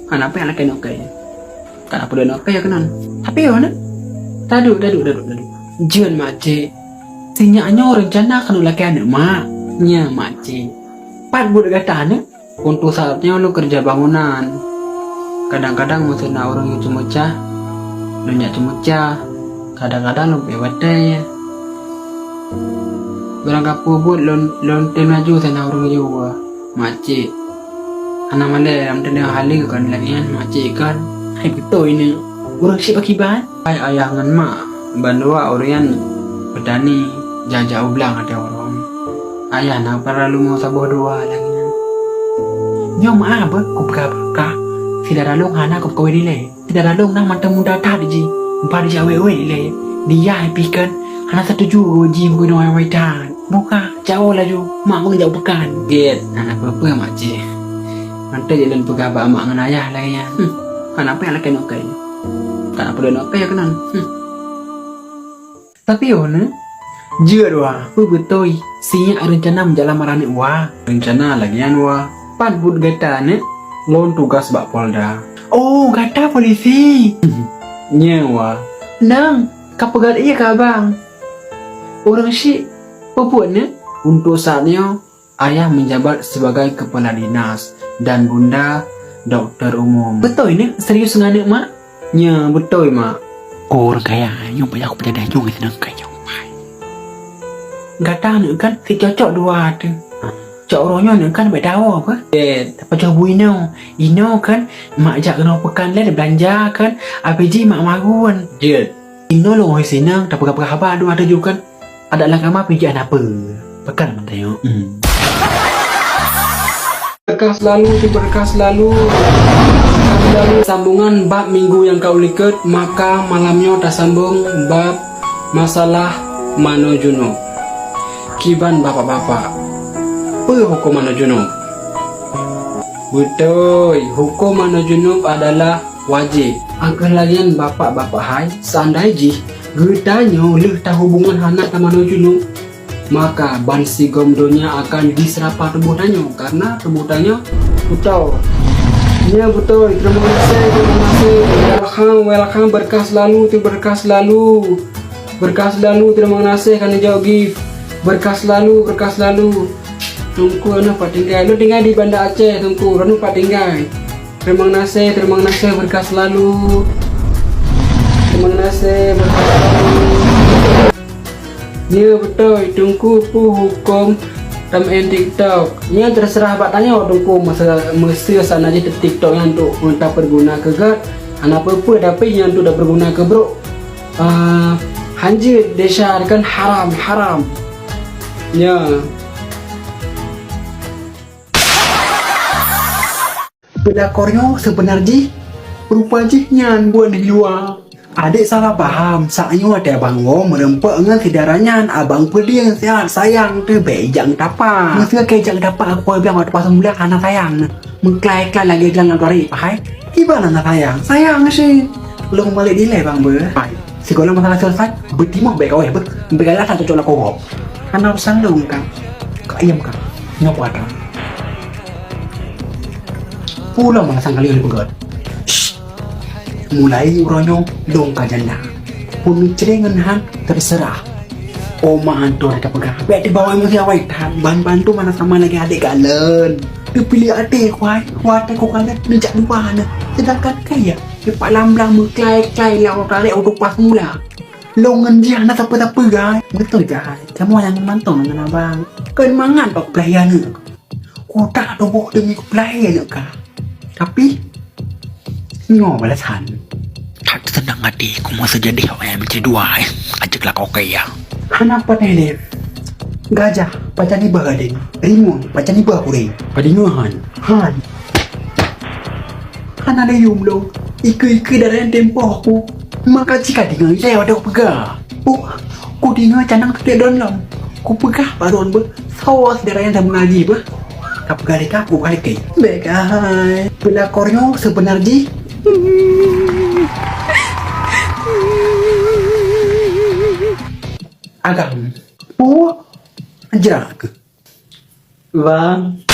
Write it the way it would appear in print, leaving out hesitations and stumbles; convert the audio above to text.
Kenapa yang lain oke? Kenapa dia oke ya kenan? Tapi ya mana? Tadu. Jen mace. Sinyaknya rencana kan laki anak mak. Nya mace. Pat budak katanya. Untuk saatnya lu kerja bangunan. Kadang-kadang musuh orang yang cemecah. Lu nyak cemecah. Kadang-kadang lu bewate ya. Barang kapubut lon tenaju sana orang juga. Mace. Anak mana dalam tenda halil kan lagian mace kan. Hai betul ini. Orang siapa kiban? Hai ayah ngan mak. Bandua orang petani jauh belang ada orang. Ayah nak perlu mau saboh dua lagi. Nyom apa? Kup ka. Tidak lalu hana kup kau dile. Tidak lalu nang mata muda tak di. Empat di awe dile. Dia happy kan. Hana setuju ji mungkin orang waitan. Buka jauh laju. Mak mungkin jauh pekan. Get. Anak apa makcik. Nanti jalan pegawai mak ngan ayah lagi ya. Kenapa yang laki nokai? Kenapa dia nokai ya kenan? Tapi ona, jua doa, betul. Sinya rencana menjalan marane wa. Rencana lagian wa. Pan bud gata ne, lon tugas bak Polda. Oh, gata polisi. Nyewa. Nang, kapegat iya ka bang. Orang si, pupuknya untuk saatnya ayah menjabat sebagai kepala dinas dan bunda dokter umum. Betul ini? Serius ngane mak? Nya, betul mak. Orang kaya yang banyak aku pada juga senang kaya. Gak tahu nữa kan, thì cocok dua tu. Cok ronya nữa kan, tak tahu apa. Tapi coba ino kan, mak jak kena pekan le belanja kan, APG mak maguan. Ino lo ngoi sinang, tak pegang-pegang ada juga kan. Ada lang ama pijan apa? Pekan man tayo. Berkas lalu. Sambungan bab minggu yang kau liket, maka malamnya tak sambung bab masalah Mano Junub. Kiban bapak-bapak, apa hukum Mano Junub? Betul, hukum Mano Junub adalah wajib. Agar lagian bapak-bapak hai, seandainya getanya leh tahu hubungan anak sama Mano Junub, maka bansi gomdonya akan diserapah rebutannya karena rebutannya betul. Ya betul, terima kasih. Welcome, berkas lalu. Terima kasih kan jauh gift. Berkas lalu. Tunggu anu pak tinggal. Lu tinggal di Banda Aceh, tunggu anu pak tinggal. Terima kasih berkas lalu. Terima kasih berkas lalu. Ya betul, tunggu hukum temen TikTok. Ini terserah pak tanya tunggu mesti sana aja TikTok yang untuk kita berguna ke gat. Anak apa tapi yang tu dah berguna ke bro. Hanjir desa kan haram. Ya. Pelakornya sebenarnya berupa nyan buat di luar. Adik salah paham, saatnya ada abang merempak dengan sidarannya. Abang pedih yang sehat, sayang tu bejang tapa. Mesti kejang tapa aku bilang waktu pasang bulan anak sayang. Mengklai lagi dengan kori, pahai? Gimana anak sayang? Sayang sih. Lu balik dilai bang ber. Sekolah masalah selesai, bertimah baik kau ya ber. Bergalah satu cola kau. Karena urusan lu kan, kau ayam kan, nyapa ada. Pulang mana sangkali yang begat. Mulai uronyong dong kajanda pun cerengan han terserah oma anto ada pegang be di bawah emosi awai bantu mana sama lagi adik kalian dipilih adik kuat aku kalian nejak lupa sedangkan kaya di palam-lam menklai lawan kali untuk pas mula longan dia nak apa guys betul guys kamu yang mantong dengan abang kan mangan tok pelayan kau tak ada bawa demi pelayan kah tapi ngomong balasan. Tak senang hati, aku mau jadi orang yang mencari dua. Ajaklah kau kaya. Anak patele. Gajah, pacani bagadin. Rimon, pacani bakure. Padinguhan. Han. Han ada yumlo. Iku dari yang tempo aku. Maka jika dengar saya ada pegah. Ku dengar canang tidak dalam. Ku pegah baruan ber. Sawas dari yang dah mengaji ber. Kap gari kaku kali kay. Baik hai. Pelakornya sebenarnya agam. Anjir. Bang.